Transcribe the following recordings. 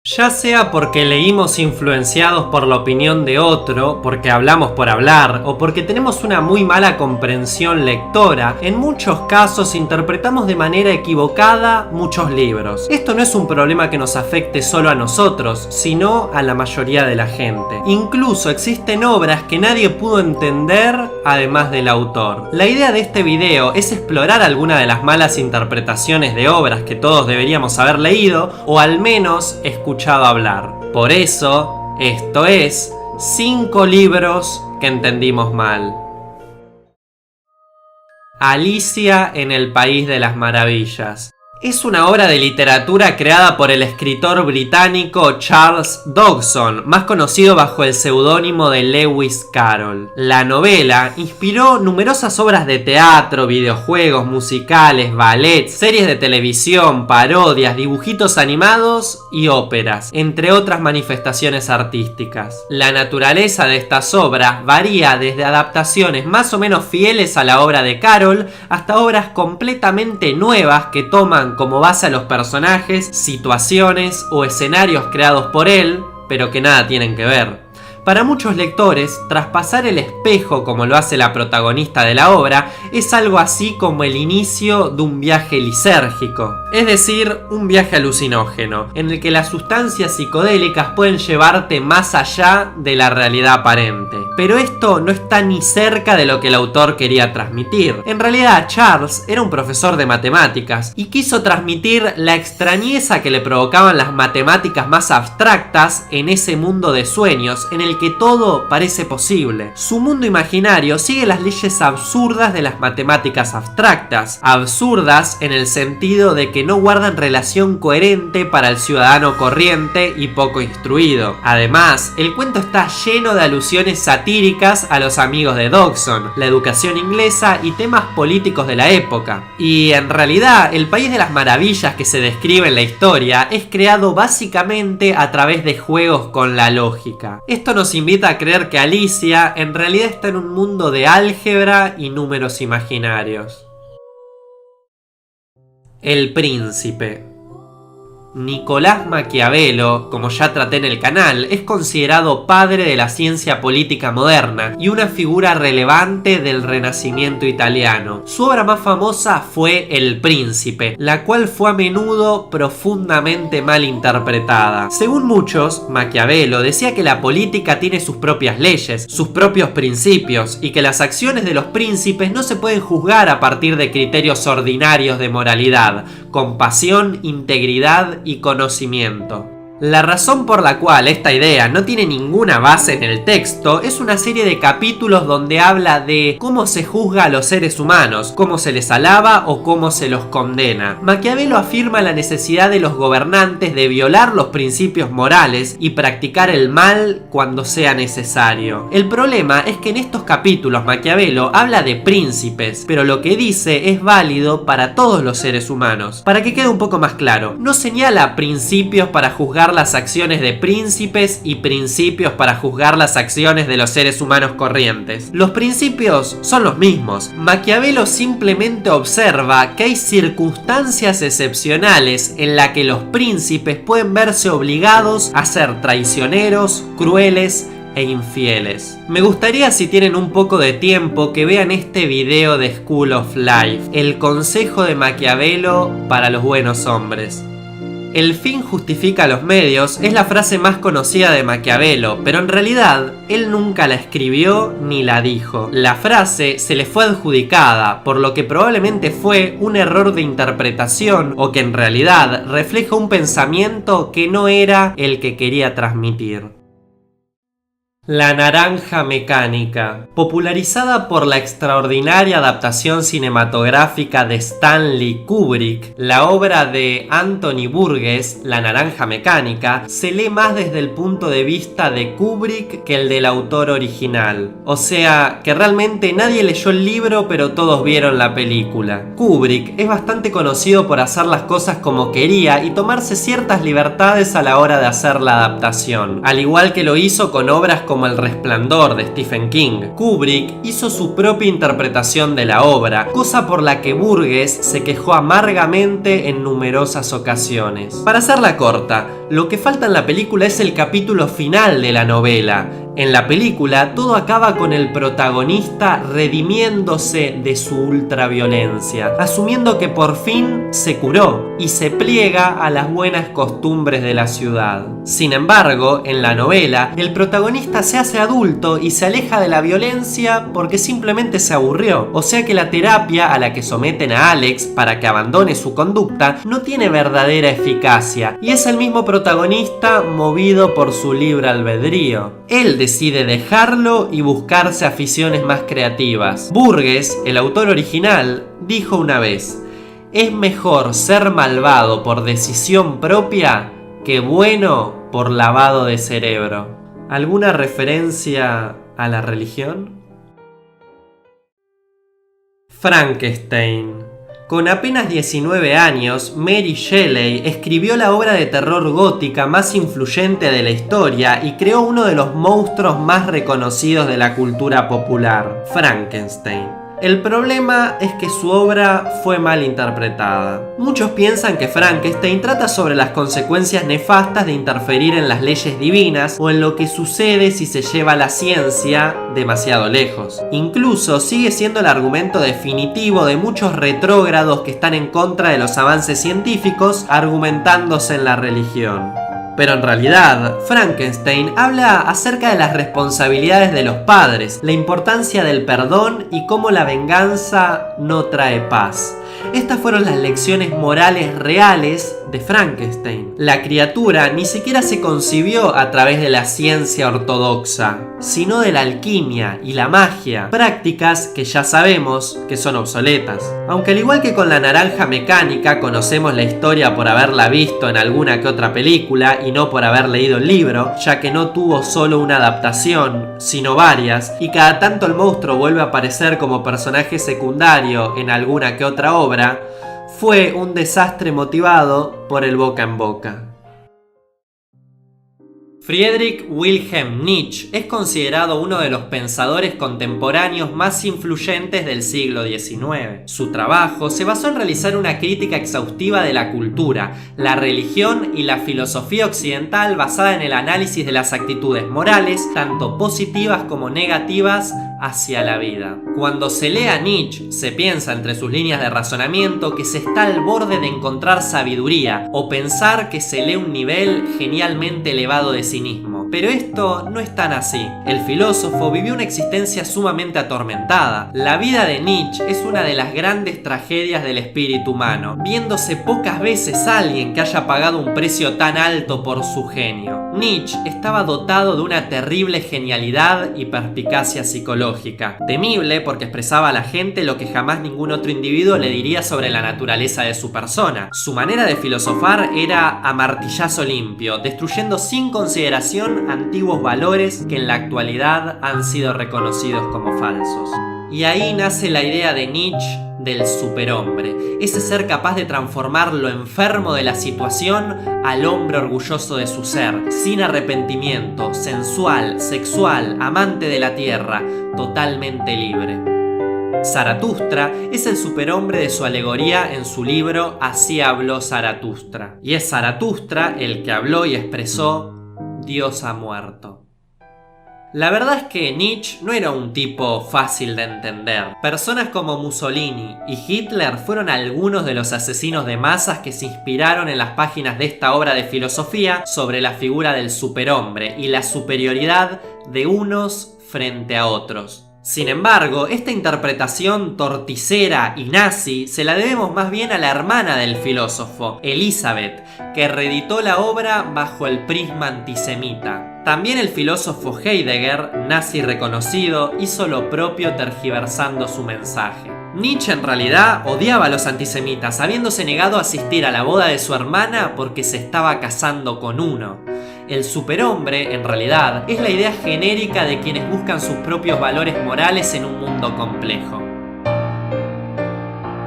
Ya sea porque leímos influenciados por la opinión de otro, porque hablamos por hablar, o porque tenemos una muy mala comprensión lectora, en muchos casos interpretamos de manera equivocada muchos libros. Esto no es un problema que nos afecte solo a nosotros, sino a la mayoría de la gente. Incluso existen obras que nadie pudo entender además del autor. La idea de este video es explorar alguna de las malas interpretaciones de obras que todos deberíamos haber leído, o al menos escuchado hablar. Por eso, esto es 5 libros que entendimos mal. Alicia en el País de las Maravillas. Es una obra de literatura creada por el escritor británico Charles Dodgson, más conocido bajo el seudónimo de Lewis Carroll. La novela inspiró numerosas obras de teatro, videojuegos, musicales, ballets, series de televisión, parodias, dibujitos animados y óperas, entre otras manifestaciones artísticas. La naturaleza de estas obras varía desde adaptaciones más o menos fieles a la obra de Carroll hasta obras completamente nuevas que toman como base a los personajes, situaciones o escenarios creados por él, pero que nada tienen que ver. Para muchos lectores, traspasar el espejo como lo hace la protagonista de la obra es algo así como el inicio de un viaje lisérgico, es decir, un viaje alucinógeno, en el que las sustancias psicodélicas pueden llevarte más allá de la realidad aparente. Pero esto no está ni cerca de lo que el autor quería transmitir. En realidad, Charles era un profesor de matemáticas y quiso transmitir la extrañeza que le provocaban las matemáticas más abstractas en ese mundo de sueños en el que todo parece posible. Su mundo imaginario sigue las leyes absurdas de las matemáticas abstractas, absurdas en el sentido de que no guardan relación coherente para el ciudadano corriente y poco instruido. Además, el cuento está lleno de alusiones satíricas a los amigos de Dodgson, la educación inglesa y temas políticos de la época. Y en realidad, el País de las Maravillas que se describe en la historia es creado básicamente a través de juegos con la lógica. Esto nos invita a creer que Alicia en realidad está en un mundo de álgebra y números imaginarios. El Príncipe. Nicolás Maquiavelo, como ya traté en el canal, es considerado padre de la ciencia política moderna y una figura relevante del Renacimiento italiano. Su obra más famosa fue El Príncipe, la cual fue a menudo profundamente mal interpretada. Según muchos, Maquiavelo decía que la política tiene sus propias leyes, sus propios principios, y que las acciones de los príncipes no se pueden juzgar a partir de criterios ordinarios de moralidad, compasión, integridad y conocimiento. La razón por la cual esta idea no tiene ninguna base en el texto es una serie de capítulos donde habla de cómo se juzga a los seres humanos, cómo se les alaba o cómo se los condena. Maquiavelo afirma la necesidad de los gobernantes de violar los principios morales y practicar el mal cuando sea necesario. El problema es que en estos capítulos Maquiavelo habla de príncipes, pero lo que dice es válido para todos los seres humanos. Para que quede un poco más claro, no señala principios para juzgar las acciones de príncipes y principios para juzgar las acciones de los seres humanos corrientes. Los principios son los mismos. Maquiavelo simplemente observa que hay circunstancias excepcionales en las que los príncipes pueden verse obligados a ser traicioneros, crueles e infieles. Me gustaría, si tienen un poco de tiempo, que vean este video de School of Life, el consejo de Maquiavelo para los buenos hombres. El fin justifica los medios es la frase más conocida de Maquiavelo, pero en realidad él nunca la escribió ni la dijo. La frase se le fue adjudicada, por lo que probablemente fue un error de interpretación o que en realidad refleja un pensamiento que no era el que quería transmitir. La Naranja Mecánica. Popularizada por la extraordinaria adaptación cinematográfica de Stanley Kubrick, la obra de Anthony Burgess, La Naranja Mecánica, se lee más desde el punto de vista de Kubrick que el del autor original. O sea, que realmente nadie leyó el libro, pero todos vieron la película. Kubrick es bastante conocido por hacer las cosas como quería y tomarse ciertas libertades a la hora de hacer la adaptación, al igual que lo hizo con obras como como El Resplandor de Stephen King, Kubrick hizo su propia interpretación de la obra, cosa por la que Burgess se quejó amargamente en numerosas ocasiones. Para hacerla corta, lo que falta en la película es el capítulo final de la novela. En la película todo acaba con el protagonista redimiéndose de su ultraviolencia, asumiendo que por fin se curó y se pliega a las buenas costumbres de la ciudad. Sin embargo, en la novela, el protagonista se hace adulto y se aleja de la violencia porque simplemente se aburrió. O sea que la terapia a la que someten a Alex para que abandone su conducta no tiene verdadera eficacia, y es el mismo protagonista movido por su libre albedrío. Él decide dejarlo y buscarse aficiones más creativas. Burgess, el autor original, dijo una vez: es mejor ser malvado por decisión propia que bueno por lavado de cerebro. ¿Alguna referencia a la religión? Frankenstein. Con apenas 19 años, Mary Shelley escribió la obra de terror gótica más influyente de la historia y creó uno de los monstruos más reconocidos de la cultura popular, Frankenstein. El problema es que su obra fue mal interpretada. Muchos piensan que Frankenstein trata sobre las consecuencias nefastas de interferir en las leyes divinas o en lo que sucede si se lleva la ciencia demasiado lejos. Incluso sigue siendo el argumento definitivo de muchos retrógrados que están en contra de los avances científicos, argumentándose en la religión. Pero en realidad, Frankenstein habla acerca de las responsabilidades de los padres, la importancia del perdón y cómo la venganza no trae paz. Estas fueron las lecciones morales reales de Frankenstein. La criatura ni siquiera se concibió a través de la ciencia ortodoxa, sino de la alquimia y la magia, prácticas que ya sabemos que son obsoletas. Aunque al igual que con la naranja mecánica conocemos la historia por haberla visto en alguna que otra película y no por haber leído el libro, ya que no tuvo solo una adaptación, sino varias, y cada tanto el monstruo vuelve a aparecer como personaje secundario en alguna que otra obra, fue un desastre motivado por el boca en boca. Friedrich Wilhelm Nietzsche es considerado uno de los pensadores contemporáneos más influyentes del siglo XIX. Su trabajo se basó en realizar una crítica exhaustiva de la cultura, la religión y la filosofía occidental basada en el análisis de las actitudes morales, tanto positivas como negativas, hacia la vida. Cuando se lee a Nietzsche, se piensa entre sus líneas de razonamiento que se está al borde de encontrar sabiduría o pensar que se lee un nivel genialmente elevado de sí mismo. Pero esto no es tan así. El filósofo vivió una existencia sumamente atormentada. La vida de Nietzsche es una de las grandes tragedias del espíritu humano, viéndose pocas veces alguien que haya pagado un precio tan alto por su genio. Nietzsche estaba dotado de una terrible genialidad y perspicacia psicológica, temible porque expresaba a la gente lo que jamás ningún otro individuo le diría sobre la naturaleza de su persona. Su manera de filosofar era a martillazo limpio, destruyendo sin consideración antiguos valores que en la actualidad han sido reconocidos como falsos. Y ahí nace la idea de Nietzsche del superhombre, ese ser capaz de transformar lo enfermo de la situación al hombre orgulloso de su ser, sin arrepentimiento, sensual, sexual, amante de la tierra, totalmente libre. Zaratustra es el superhombre de su alegoría en su libro Así habló Zaratustra. Y es Zaratustra el que habló y expresó: Dios ha muerto. La verdad es que Nietzsche no era un tipo fácil de entender. Personas como Mussolini y Hitler fueron algunos de los asesinos de masas que se inspiraron en las páginas de esta obra de filosofía sobre la figura del superhombre y la superioridad de unos frente a otros. Sin embargo, esta interpretación torticera y nazi se la debemos más bien a la hermana del filósofo, Elizabeth, que reeditó la obra bajo el prisma antisemita. También el filósofo Heidegger, nazi reconocido, hizo lo propio tergiversando su mensaje. Nietzsche en realidad odiaba a los antisemitas, habiéndose negado a asistir a la boda de su hermana porque se estaba casando con uno. El superhombre, en realidad, es la idea genérica de quienes buscan sus propios valores morales en un mundo complejo.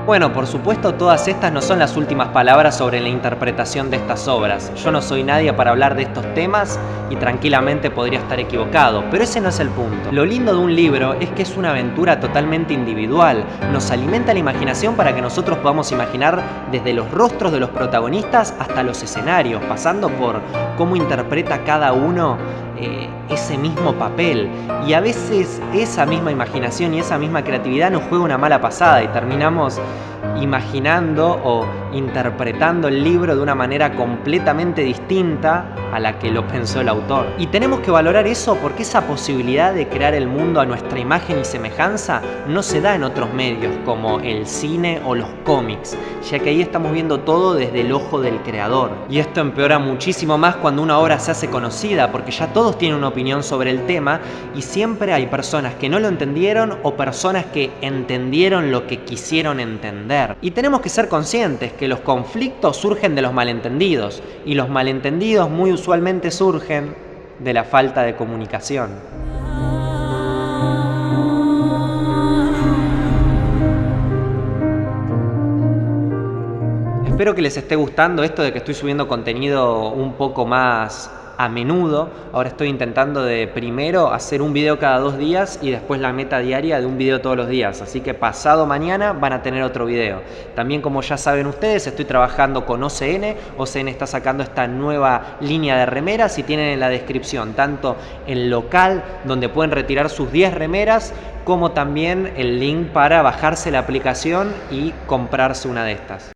Bueno, por supuesto, todas estas no son las últimas palabras sobre la interpretación de estas obras. Yo no soy nadie para hablar de estos temas y tranquilamente podría estar equivocado, pero ese no es el punto. Lo lindo de un libro es que es una aventura totalmente individual, nos alimenta la imaginación para que nosotros podamos imaginar desde los rostros de los protagonistas hasta los escenarios, pasando por cómo interpreta cada uno ese mismo papel, y a veces esa misma imaginación y esa misma creatividad nos juega una mala pasada y terminamos imaginando o interpretando el libro de una manera completamente distinta a la que lo pensó el autor. Y tenemos que valorar eso porque esa posibilidad de crear el mundo a nuestra imagen y semejanza no se da en otros medios como el cine o los cómics, ya que ahí estamos viendo todo desde el ojo del creador. Y esto empeora muchísimo más cuando una obra se hace conocida, porque ya todos tienen una opinión sobre el tema y siempre hay personas que no lo entendieron o personas que entendieron lo que quisieron entender. Y tenemos que ser conscientes que los conflictos surgen de los malentendidos, y los malentendidos muy usualmente surgen de la falta de comunicación. Espero que les esté gustando esto de que estoy subiendo contenido un poco más a menudo. Ahora estoy intentando de primero hacer un video cada 2 días y después la meta diaria de un video todos los días. Así que pasado mañana van a tener otro video. También, como ya saben ustedes, estoy trabajando con OCN. OCN está sacando esta nueva línea de remeras y tienen en la descripción tanto el local donde pueden retirar sus 10 remeras, como también el link para bajarse la aplicación y comprarse una de estas.